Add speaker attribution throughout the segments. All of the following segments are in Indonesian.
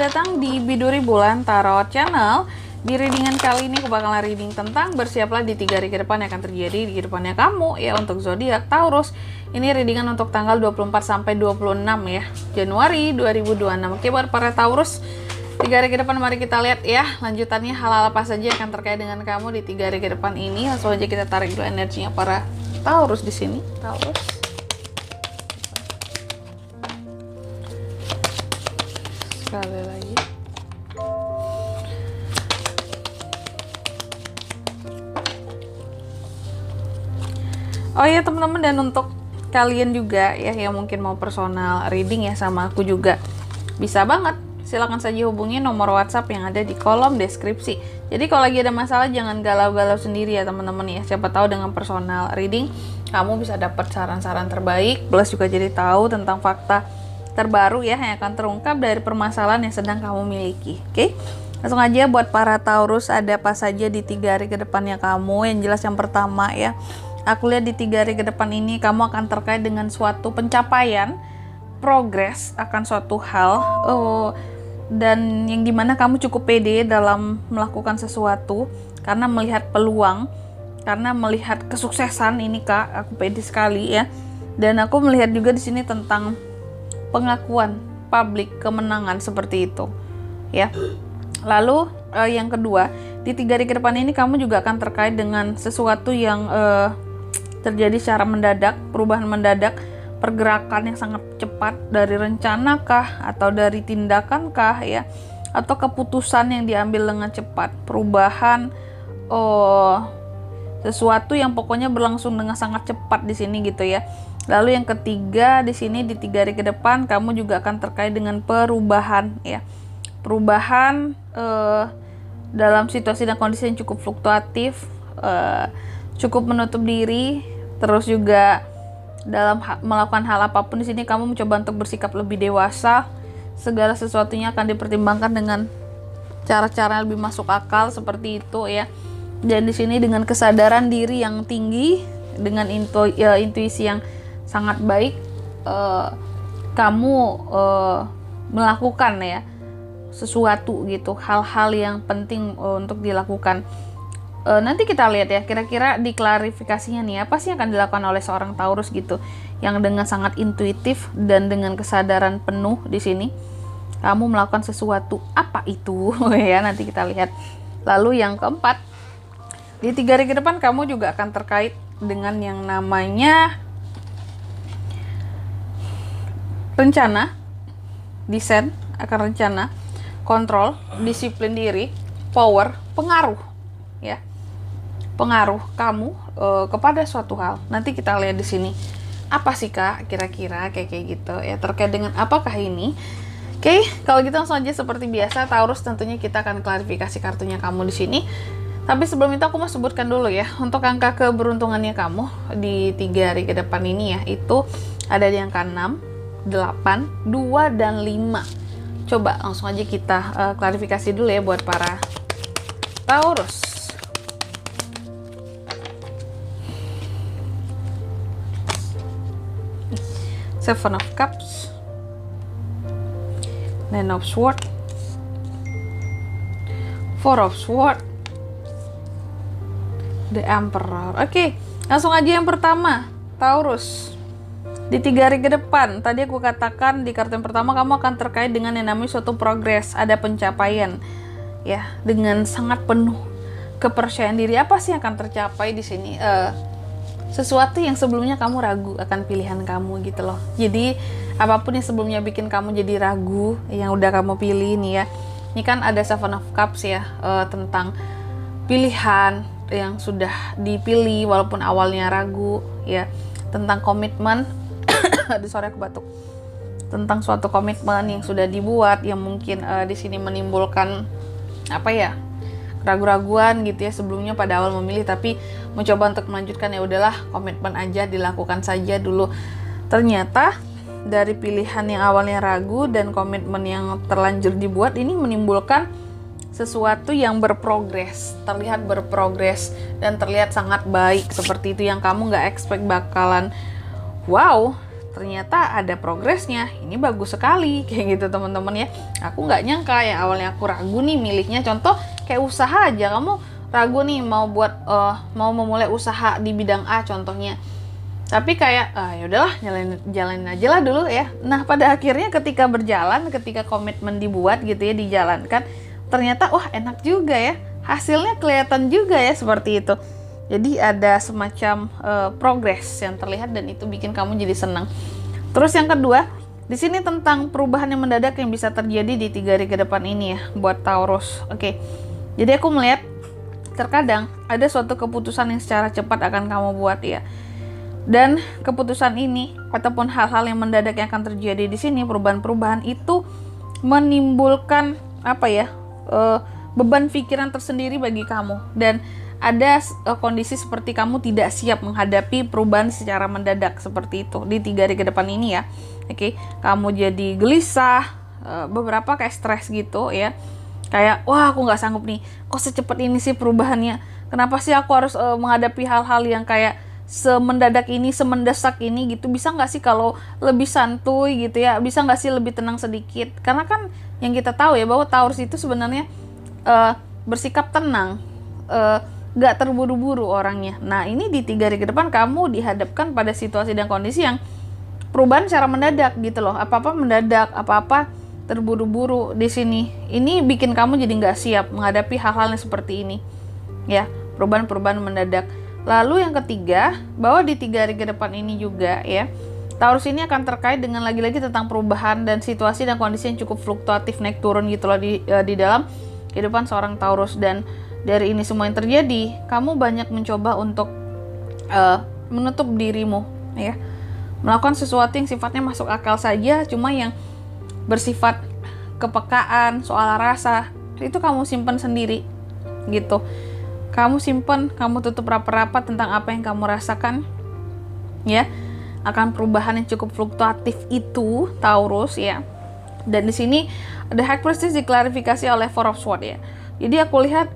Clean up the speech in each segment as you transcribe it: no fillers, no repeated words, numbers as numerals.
Speaker 1: datang di Biduri Bulan Tarot Channel. Di readingan kali ini aku bakalan reading tentang bersiaplah di 3 hari ke depan yang akan terjadi di kehidupannya kamu ya untuk zodiak Taurus. Ini readingan untuk tanggal 24 sampai 26 ya, Januari 2026. Oke, buat para Taurus, 3 hari ke depan mari kita lihat ya lanjutannya hal-hal apa saja yang akan terkait dengan kamu di 3 hari ke depan ini. Langsung aja kita tarik dulu energinya para Taurus di sini. Taurus. Sekali lagi. Oh ya teman-teman, dan untuk kalian juga ya yang mungkin mau personal reading ya sama aku juga bisa banget. Silahkan saja hubungi nomor WhatsApp yang ada di kolom deskripsi. Jadi kalau lagi ada masalah jangan galau-galau sendiri ya teman-teman ya. Siapa tahu dengan personal reading kamu bisa dapat saran-saran terbaik, plus juga jadi tahu tentang fakta terbaru ya yang akan terungkap dari permasalahan yang sedang kamu miliki. Oke? Langsung aja buat para Taurus, ada apa saja di 3 hari ke depannya kamu. Yang jelas yang pertama ya, aku lihat di 3 hari ke depan ini kamu akan terkait dengan suatu pencapaian, progres akan suatu hal, dan yang dimana kamu cukup pede dalam melakukan sesuatu karena melihat peluang, karena melihat kesuksesan ini Kak, aku pede sekali ya. Dan aku melihat juga di sini tentang pengakuan publik, kemenangan seperti itu ya. Lalu yang kedua, di 3 hari ke depan ini kamu juga akan terkait dengan sesuatu yang terjadi secara mendadak, perubahan mendadak, pergerakan yang sangat cepat dari rencana kah atau dari tindakan kah ya, atau keputusan yang diambil dengan cepat, perubahan sesuatu yang pokoknya berlangsung dengan sangat cepat di sini gitu ya. Lalu yang ketiga di sini di 3 hari ke depan kamu juga akan terkait dengan perubahan ya, perubahan dalam situasi dan kondisi yang cukup fluktuatif, cukup menutup diri, terus juga dalam melakukan hal apapun di sini kamu mencoba untuk bersikap lebih dewasa. Segala sesuatunya akan dipertimbangkan dengan cara-cara yang lebih masuk akal seperti itu ya. Dan di sini dengan kesadaran diri yang tinggi, dengan intuisi yang sangat baik, kamu melakukan ya sesuatu gitu, hal-hal yang penting untuk dilakukan. Nanti kita lihat ya kira-kira di klarifikasinya nih apa sih yang akan dilakukan oleh seorang Taurus gitu, yang dengan sangat intuitif dan dengan kesadaran penuh di sini kamu melakukan sesuatu apa itu ya, nanti kita lihat. Lalu yang keempat, di 3 hari ke depan kamu juga akan terkait dengan yang namanya rencana, desain akan rencana, kontrol, disiplin diri, power, pengaruh ya, pengaruh kamu kepada suatu hal. Nanti kita lihat di sini apa sih Kak kira-kira kayak gitu ya, terkait dengan apakah ini. Oke, kalau gitu langsung aja seperti biasa Taurus, tentunya kita akan klarifikasi kartunya kamu di sini. Tapi sebelum itu aku mau sebutkan dulu ya untuk angka keberuntungannya kamu di 3 hari ke depan ini ya, itu ada di angka 6, 8, 2 dan 5. Coba langsung aja kita klarifikasi dulu ya buat para Taurus. Seven of Cups, Nine of Swords, Four of Swords, The Emperor. Oke, langsung aja yang pertama Taurus. Di 3 hari ke depan, tadi aku katakan di kartu yang pertama kamu akan terkait dengan yang namanya suatu progres, ada pencapaian ya, dengan sangat penuh kepercayaan diri. Apa sih yang akan tercapai di sini? Sesuatu yang sebelumnya kamu ragu akan pilihan kamu gitu loh. Jadi apapun yang sebelumnya bikin kamu jadi ragu, yang udah kamu pilih nih ya. Ini kan ada Seven of Cups ya, tentang pilihan yang sudah dipilih walaupun awalnya ragu ya, tentang komitmen. Aduh sorry aku batuk. Tentang suatu komitmen yang sudah dibuat yang mungkin di sini menimbulkan apa ya, ragu-raguan gitu ya sebelumnya pada awal memilih, tapi mencoba untuk melanjutkan, ya udahlah komitmen aja, dilakukan saja dulu. Ternyata dari pilihan yang awalnya ragu dan komitmen yang terlanjur dibuat ini menimbulkan sesuatu yang berprogres, terlihat berprogres dan terlihat sangat baik seperti itu, yang kamu nggak expect bakalan wow ternyata ada progresnya. Ini bagus sekali kayak gitu teman-teman ya. Aku nggak nyangka ya, awalnya aku ragu nih milihnya. Contoh kayak usaha aja, kamu ragu nih mau memulai usaha di bidang A contohnya. Tapi kayak ya udahlah, jalanin aja lah dulu ya. Nah, pada akhirnya ketika berjalan, ketika komitmen dibuat gitu ya, dijalankan, ternyata wah enak juga ya. Hasilnya kelihatan juga ya seperti itu. Jadi ada semacam progres yang terlihat dan itu bikin kamu jadi senang. Terus yang kedua, di sini tentang perubahan yang mendadak yang bisa terjadi di 3 hari ke depan ini ya buat Taurus. Oke. Jadi aku melihat terkadang ada suatu keputusan yang secara cepat akan kamu buat ya. Dan keputusan ini ataupun hal-hal yang mendadak yang akan terjadi di sini, perubahan-perubahan itu menimbulkan beban pikiran tersendiri bagi kamu, dan ada kondisi seperti kamu tidak siap menghadapi perubahan secara mendadak seperti itu di 3 hari ke depan ini ya. Oke, kamu jadi gelisah, beberapa kayak stres gitu ya. Kayak wah aku nggak sanggup nih, kok secepat ini sih perubahannya? Kenapa sih aku harus menghadapi hal-hal yang kayak semendadak ini, semendesak ini gitu? Bisa nggak sih kalau lebih santuy gitu ya? Bisa nggak sih lebih tenang sedikit? Karena kan yang kita tahu ya bahwa Taurus itu sebenarnya bersikap tenang, gak terburu-buru orangnya. Nah ini di 3 hari ke depan kamu dihadapkan pada situasi dan kondisi yang perubahan secara mendadak gitu loh. Apa-apa mendadak, apa-apa terburu-buru di sini. Ini bikin kamu jadi nggak siap menghadapi hal-hal yang seperti ini ya, perubahan-perubahan mendadak. Lalu yang ketiga, bahwa di 3 hari ke depan ini juga ya, Taurus ini akan terkait dengan lagi-lagi tentang perubahan dan situasi dan kondisi yang cukup fluktuatif, naik turun gitu loh di dalam kehidupan seorang Taurus. Dan dari ini semua yang terjadi, kamu banyak mencoba untuk menutup dirimu ya, melakukan sesuatu yang sifatnya masuk akal saja, cuma yang bersifat kepekaan soal rasa itu kamu simpan sendiri gitu. Kamu simpan, kamu tutup rapat-rapat tentang apa yang kamu rasakan ya, akan perubahan yang cukup fluktuatif itu Taurus ya. Dan di sini ada High Priestess diklarifikasi oleh Four of Swords ya. Jadi aku lihat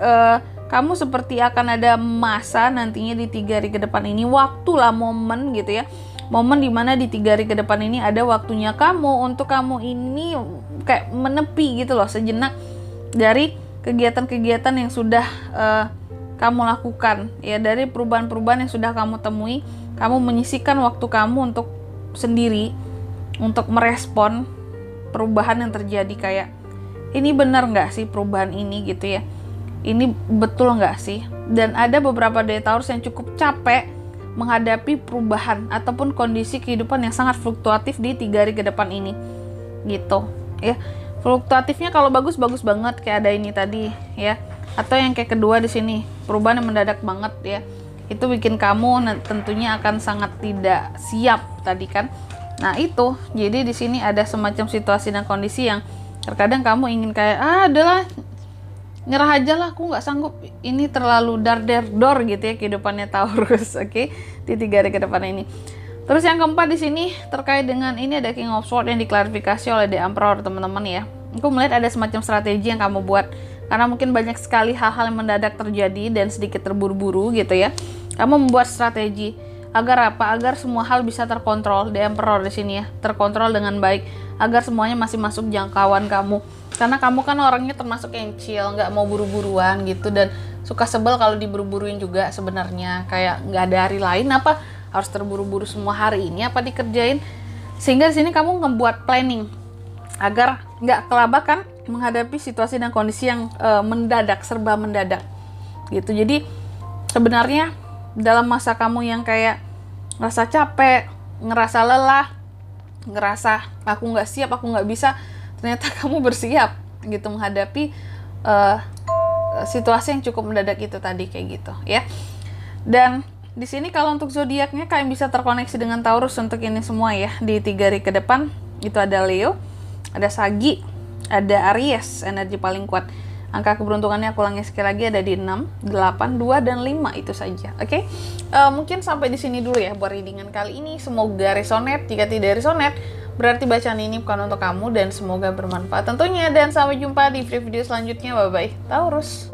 Speaker 1: kamu seperti akan ada masa nantinya di 3 hari ke depan ini, waktu lah, momen gitu ya. Momen dimana di 3 hari ke depan ini ada waktunya kamu untuk kamu ini kayak menepi gitu loh sejenak dari kegiatan-kegiatan yang sudah kamu lakukan ya, dari perubahan-perubahan yang sudah kamu temui. Kamu menyisihkan waktu kamu untuk sendiri, untuk merespon perubahan yang terjadi. Kayak ini benar nggak sih perubahan ini gitu ya, ini betul nggak sih? Dan ada beberapa dari Taurus yang cukup capek menghadapi perubahan ataupun kondisi kehidupan yang sangat fluktuatif di 3 hari ke depan ini gitu ya. Fluktuatifnya kalau bagus banget kayak ada ini tadi ya, atau yang kayak kedua di sini perubahan yang mendadak banget ya, itu bikin kamu tentunya akan sangat tidak siap tadi kan. Nah itu, jadi di sini ada semacam situasi dan kondisi yang terkadang kamu ingin kayak adalah nyerah aja lah, aku nggak sanggup, ini terlalu dar-der-dor gitu ya kehidupannya Taurus. Oke, di 3 hari ke depan ini. Terus yang keempat di sini terkait dengan ini ada King of Swords yang diklarifikasi oleh The Emperor teman-teman ya. Aku melihat ada semacam strategi yang kamu buat karena mungkin banyak sekali hal-hal yang mendadak terjadi dan sedikit terburu-buru gitu ya. Kamu membuat strategi agar apa? Agar semua hal bisa terkontrol. The Emperor di sini ya, terkontrol dengan baik, agar semuanya masih masuk jangkauan kamu. Karena kamu kan orangnya termasuk yang chill, nggak mau buru-buruan gitu, dan suka sebel kalau diburu-buruin juga sebenarnya. Kayak nggak ada hari lain apa harus terburu-buru semua hari ini apa dikerjain. Sehingga di sini kamu ngebuat planning agar nggak kelabakan menghadapi situasi dan kondisi yang mendadak, serba mendadak gitu. Jadi sebenarnya dalam masa kamu yang kayak ngerasa capek, ngerasa lelah, ngerasa aku nggak siap, aku nggak bisa, ternyata kamu bersiap gitu menghadapi situasi yang cukup mendadak itu tadi kayak gitu ya. Dan di sini kalau untuk zodiaknya kalian bisa terkoneksi dengan Taurus untuk ini semua ya di 3 hari ke depan. Itu ada Leo, ada Sagi, ada Aries, energi paling kuat. Angka keberuntungannya aku ulangi sekali lagi, ada di 6, 8, 2, dan 5 itu saja. Oke? Mungkin sampai di sini dulu ya buat readingan kali ini. Semoga resonate. Jika tidak resonate, berarti bacaan ini bukan untuk kamu dan semoga bermanfaat tentunya. Dan sampai jumpa di video selanjutnya. Bye-bye. Taurus.